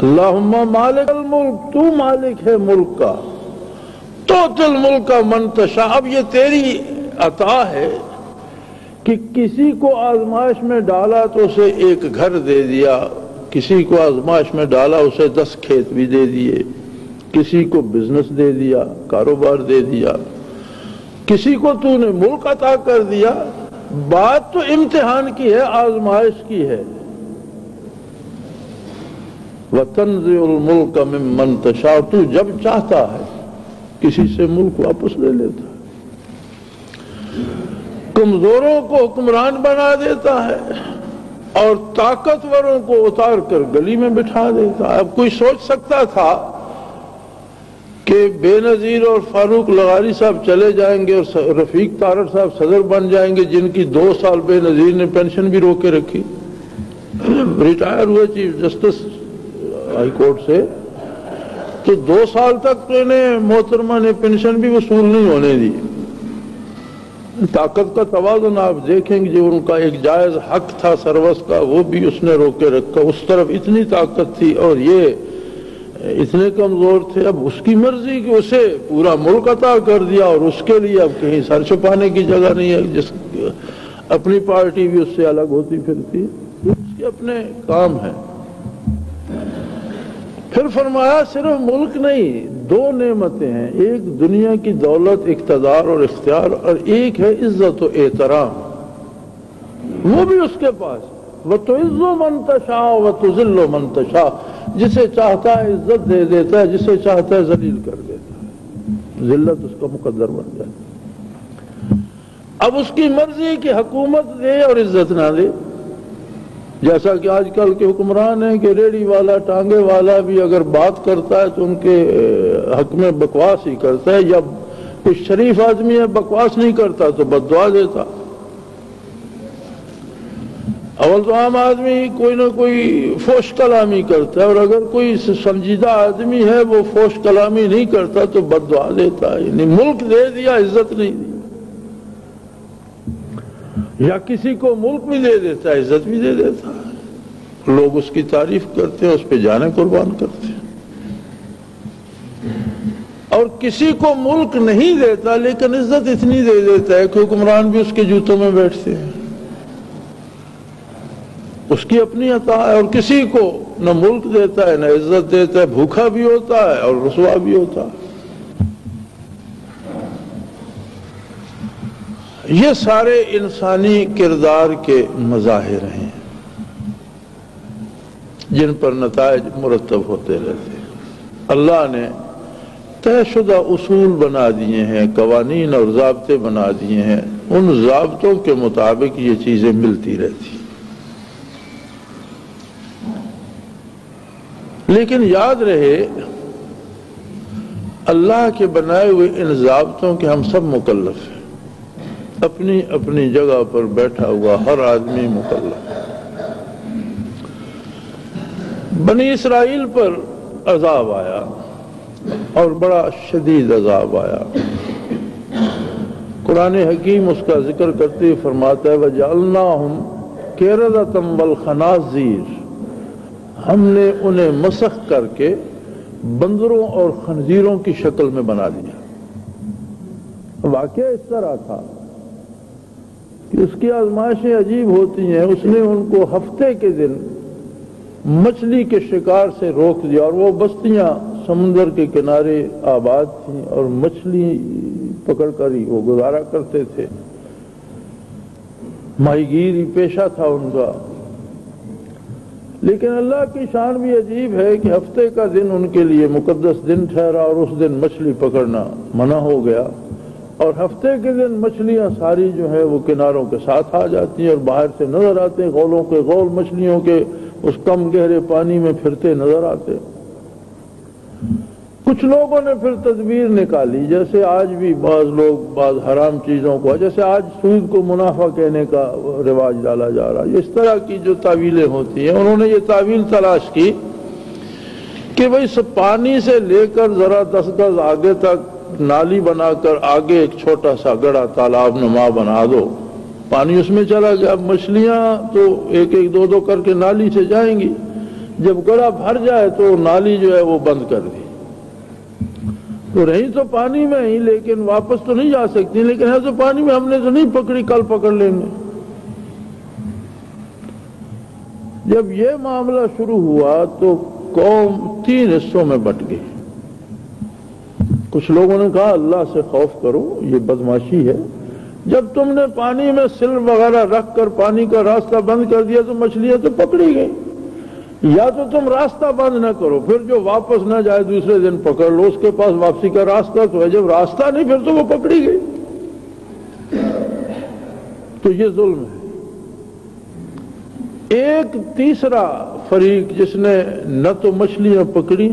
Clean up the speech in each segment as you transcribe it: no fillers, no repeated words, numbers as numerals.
اللہم مالک الملک، تو مالک ہے ملک کا، تؤتی الملک من تشاء۔ اب یہ تیری عطا ہے کہ کسی کو آزمائش میں ڈالا تو اسے ایک گھر دے دیا، کسی کو آزمائش میں ڈالا اسے 10 کھیت بھی دے دیے، کسی کو بزنس دے دیا، کاروبار دے دیا، کسی کو تو نے ملک عطا کر دیا۔ بات تو امتحان کی ہے، آزمائش کی ہے۔ وَتَنزِعُ الْمُلْكَ مِمَّن تَشَاءُ، تو جب چاہتا ہے کسی سے ملک واپس لے لیتا ہے، کمزوروں کو حکمران بنا دیتا ہے اور طاقتوروں کو اتار کر گلی میں بٹھا دیتا ہے۔ اب کوئی سوچ سکتا تھا کہ بے نظیر اور فاروق لغاری صاحب چلے جائیں گے اور رفیق تارڑ صاحب صدر بن جائیں گے، جن کی 2 سال بے نظیر نے پینشن بھی روک کے رکھی، ریٹائر ہوئے چیف جسٹس ہائی کورٹ سے، تو 2 سال تک تو انہیں محترمہ نے پینشن بھی وصول نہیں ہونے دی۔ طاقت کا توازن آپ دیکھیں گے، جو ان کا ایک جائز حق تھا سروس کا وہ بھی اس نے روک کے رکھا۔ اس طرف اتنی طاقت تھی اور یہ اتنے کمزور تھے، اب اس کی مرضی کہ اسے پورا ملک عطا کر دیا اور اس کے لیے اب کہیں سر چھپانے کی جگہ نہیں ہے، جس اپنی پارٹی بھی اس سے الگ ہوتی پھرتی ہے، اس کے اپنے کام ہیں۔ پھر فرمایا صرف ملک نہیں، 2 نعمتیں ہیں، ایک دنیا کی دولت، اقتدار اور اختیار، اور ایک ہے عزت و احترام، وہ بھی اس کے پاس۔ وَتُعِزُّ مَن تَشَاءُ وَتُذِلُّ مَن تَشَاءُ، جسے چاہتا ہے عزت دے دیتا ہے، جسے چاہتا ہے ذلیل کر دیتا ہے، ذلت اس کا مقدر بن جاتا ہے۔ اب اس کی مرضی ہے کہ حکومت دے اور عزت نہ دے، جیسا کہ آج کل کے حکمران ہیں کہ ریڑھی والا ٹانگے والا بھی اگر بات کرتا ہے تو ان کے حق میں بکواس ہی کرتا ہے، یا کچھ شریف آدمی ہے بکواس نہیں کرتا تو بد دعا دیتا۔ اول تو عام آدمی کوئی نہ کوئی فوش کلامی کرتا ہے، اور اگر کوئی سنجیدہ آدمی ہے وہ فوش کلامی نہیں کرتا تو بد دعا دیتا ہے۔ یعنی ملک دے دیا، عزت نہیں دی، یا کسی کو ملک بھی دے دیتا ہے، عزت بھی دے دیتا ہے، لوگ اس کی تعریف کرتے ہیں، اس پہ جانیں قربان کرتے ہیں۔ اور کسی کو ملک نہیں دیتا لیکن عزت اتنی دے دیتا ہے کہ حکمران بھی اس کے جوتوں میں بیٹھتے ہیں، اس کی اپنی عطا ہے۔ اور کسی کو نہ ملک دیتا ہے نہ عزت دیتا ہے، بھوکا بھی ہوتا ہے اور رسوا بھی ہوتا ہے۔ یہ سارے انسانی کردار کے مظاہر ہیں جن پر نتائج مرتب ہوتے رہتے ہیں۔ اللہ نے طے شدہ اصول بنا دیے ہیں، قوانین اور ضابطے بنا دیے ہیں، ان ضابطوں کے مطابق یہ چیزیں ملتی رہتی ہیں۔ لیکن یاد رہے اللہ کے بنائے ہوئے ان ضابطوں کے ہم سب مکلف ہیں، اپنی اپنی جگہ پر بیٹھا ہوا ہر آدمی مکلف ہے۔ بنی اسرائیل پر عذاب آیا اور بڑا شدید عذاب آیا۔ قرآن حکیم اس کا ذکر کرتے ہوئے فرماتا ہے وَجَعَلْنَاهُمْ قِرَدَةً وَالْخَنَازِيرَ، ہم نے انہیں مسخ کر کے بندروں اور خنزیروں کی شکل میں بنا دیا۔ واقعہ اس طرح تھا کہ اس کی آزمائشیں عجیب ہوتی ہیں۔ اس نے ان کو ہفتے کے دن مچھلی کے شکار سے روک دیا، اور وہ بستیاں سمندر کے کنارے آباد تھیں اور مچھلی پکڑ کر ہی وہ گزارا کرتے تھے، ماہی گیری پیشہ تھا ان کا۔ لیکن اللہ کی شان بھی عجیب ہے کہ ہفتے کا دن ان کے لیے مقدس دن ٹھہرا اور اس دن مچھلی پکڑنا منع ہو گیا، اور ہفتے کے دن مچھلیاں ساری جو ہے وہ کناروں کے ساتھ آ جاتی ہیں اور باہر سے نظر آتے ہیں، غولوں کے غول مچھلیوں کے اس کم گہرے پانی میں پھرتے نظر آتے۔ کچھ لوگوں نے پھر تدبیر نکالی، جیسے آج بھی بعض لوگ بعض حرام چیزوں کو، جیسے آج سود کو منافع کہنے کا رواج ڈالا جا رہا ہے، اس طرح کی جو تعویلیں ہوتی ہیں، انہوں نے یہ تعویل تلاش کی کہ بھئی پانی سے لے کر ذرا 10 گز آگے تک نالی بنا کر آگے ایک چھوٹا سا گڑھا تالاب نما بنا دو، پانی اس میں چلا گیا، اب مچھلیاں تو ایک ایک دو دو کر کے نالی سے جائیں گی، جب گڑھا بھر جائے تو نالی جو ہے وہ بند کر دی، تو رہی تو پانی میں ہی لیکن واپس تو نہیں جا سکتی، لیکن ہے تو پانی میں، ہم نے تو نہیں پکڑی، کل پکڑ لیں گے۔ جب یہ معاملہ شروع ہوا تو قوم 3 حصوں میں بٹ گئی۔ کچھ لوگوں نے کہا اللہ سے خوف کرو، یہ بدمعاشی ہے، جب تم نے پانی میں سل وغیرہ رکھ کر پانی کا راستہ بند کر دیا تو مچھلیاں تو پکڑی گئی، یا تو تم راستہ بند نہ کرو، پھر جو واپس نہ جائے دوسرے دن پکڑ لو، اس کے پاس واپسی کا راستہ تو ہے، جب راستہ نہیں پھر تو وہ پکڑی گئی۔ تو یہ ظلم ہے۔ ایک تیسرا فریق جس نے نہ تو مچھلیاں پکڑی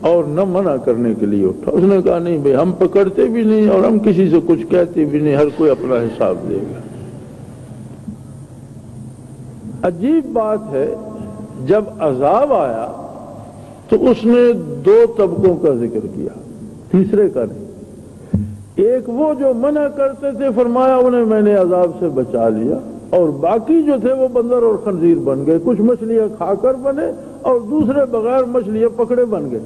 اور نہ منع کرنے کے لیے اٹھا، اس نے کہا نہیں بھئی ہم پکڑتے بھی نہیں اور ہم کسی سے کچھ کہتے بھی نہیں، ہر کوئی اپنا حساب دے گا۔ عجیب بات ہے، جب عذاب آیا تو اس نے 2 طبقوں کا ذکر کیا، تیسرے کا نہیں۔ ایک وہ جو منع کرتے تھے، فرمایا انہیں میں نے عذاب سے بچا لیا، اور باقی جو تھے وہ بندر اور خنزیر بن گئے، کچھ مچھلیاں کھا کر بنے اور دوسرے بغیر مچھلیاں پکڑے بن گئے۔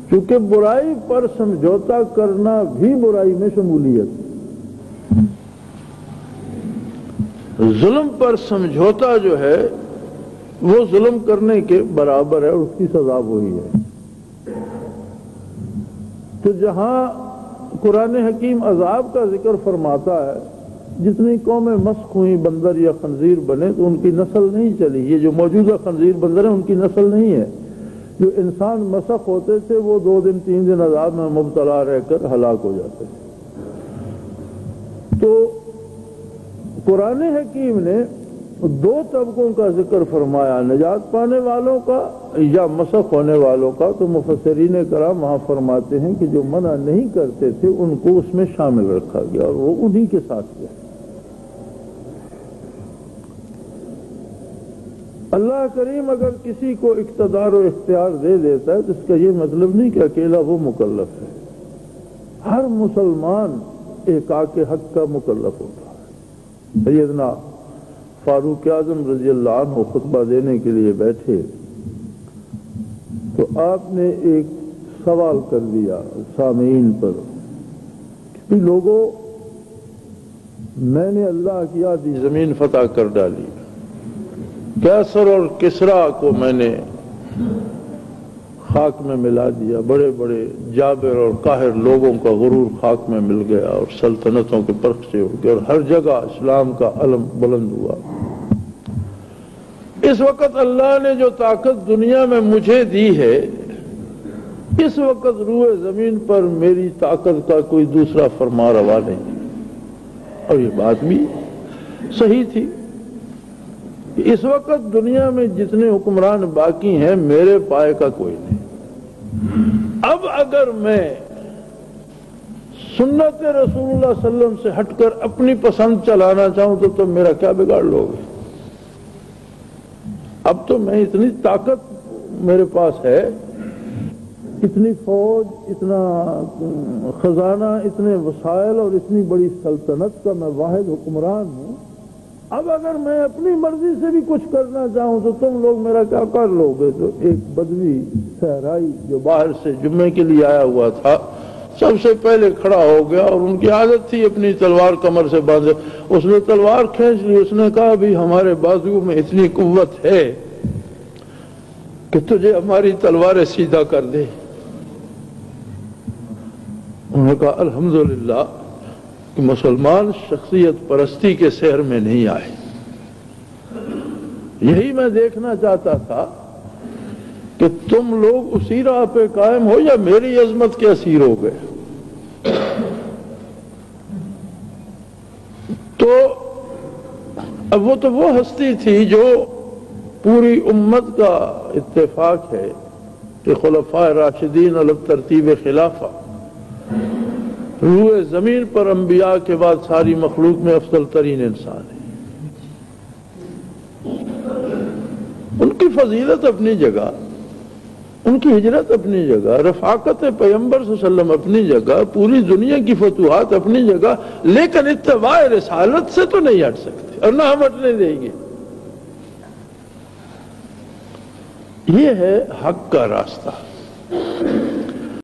کیونکہ برائی پر سمجھوتا کرنا بھی برائی میں شمولیت، ظلم پر سمجھوتا جو ہے وہ ظلم کرنے کے برابر ہے اور اس کی سزا وہی ہے۔ تو جہاں قرآن حکیم عذاب کا ذکر فرماتا ہے، جتنی قومیں مسخ ہوئیں بندر یا خنزیر بنے تو ان کی نسل نہیں چلی، یہ جو موجودہ خنزیر بندر ہیں ان کی نسل نہیں ہے۔ جو انسان مسخ ہوتے تھے وہ 2 دن 3 دن عذاب میں مبتلا رہ کر ہلاک ہو جاتے تھے۔ تو قرآن حکیم نے 2 طبقوں کا ذکر فرمایا، نجات پانے والوں کا یا مسخ ہونے والوں کا۔ تو مفسرین کرام وہاں فرماتے ہیں کہ جو منع نہیں کرتے تھے ان کو اس میں شامل رکھا گیا اور وہ انہی کے ساتھ گیا۔ اللہ کریم اگر کسی کو اقتدار و اختیار دے دیتا ہے تو اس کا یہ مطلب نہیں کہ اکیلا وہ مکلف ہے، ہر مسلمان احقاق حق کا مکلف ہوتا ہے۔ سیدنا فاروق اعظم رضی اللہ عنہ خطبہ دینے کے لیے بیٹھے تو آپ نے ایک سوال کر دیا سامعین پر کہ لوگوں، میں نے اللہ کی آدھی زمین فتح کر ڈالی، کیسر اور کسرا کو میں نے خاک میں ملا دیا، بڑے بڑے جابر اور قاہر لوگوں کا غرور خاک میں مل گیا اور سلطنتوں کے پرخچے ہو گئے اور ہر جگہ اسلام کا علم بلند ہوا۔ اس وقت اللہ نے جو طاقت دنیا میں مجھے دی ہے، اس وقت روئے زمین پر میری طاقت کا کوئی دوسرا فرما روا نہیں۔ اور یہ بات بھی صحیح تھی کہ اس وقت دنیا میں جتنے حکمران باقی ہیں میرے پائے کا کوئی نہیں۔ اب اگر میں سنت رسول اللہ صلی اللہ علیہ وسلم سے ہٹ کر اپنی پسند چلانا چاہوں تو تم میرا کیا بگاڑ لو گے؟ اب تو میں اتنی طاقت میرے پاس ہے، اتنی فوج، اتنا خزانہ، اتنے وسائل اور اتنی بڑی سلطنت کا میں واحد حکمران ہوں۔ اب اگر میں اپنی مرضی سے بھی کچھ کرنا چاہوں تو تم لوگ میرا کیا کر لو گے؟ تو ایک بدوی صحرائی جو باہر سے جمعے کے لیے آیا ہوا تھا سب سے پہلے کھڑا ہو گیا، اور ان کی عادت تھی اپنی تلوار کمر سے باندھے، اس نے تلوار کھینچ لی، اس نے کہا بھی ہمارے بازو میں اتنی قوت ہے کہ تجھے ہماری تلواریں سیدھا کر دے۔ انہوں نے کہا الحمدللہ کہ مسلمان شخصیت پرستی کے سحر میں نہیں آئے۔ یہی میں دیکھنا چاہتا تھا کہ تم لوگ اسی راہ پہ قائم ہو یا میری عظمت کے اسیر ہو گئے۔ تو اب وہ تو وہ ہستی تھی جو پوری امت کا اتفاق ہے کہ خلفاء راشدین علی ترتیب خلافہ روئے زمین پر انبیاء کے بعد ساری مخلوق میں افضل ترین انسان ہے۔ ان کی فضیلت اپنی جگہ، ان کی ہجرت اپنی جگہ، رفاقت پیغمبر صلی اللہ علیہ وسلم اپنی جگہ، پوری دنیا کی فتوحات اپنی جگہ، لیکن اتباع رسالت سے تو نہیں ہٹ سکتے اور نہ ہم ہٹنے دیں گے۔ یہ ہے حق کا راستہ.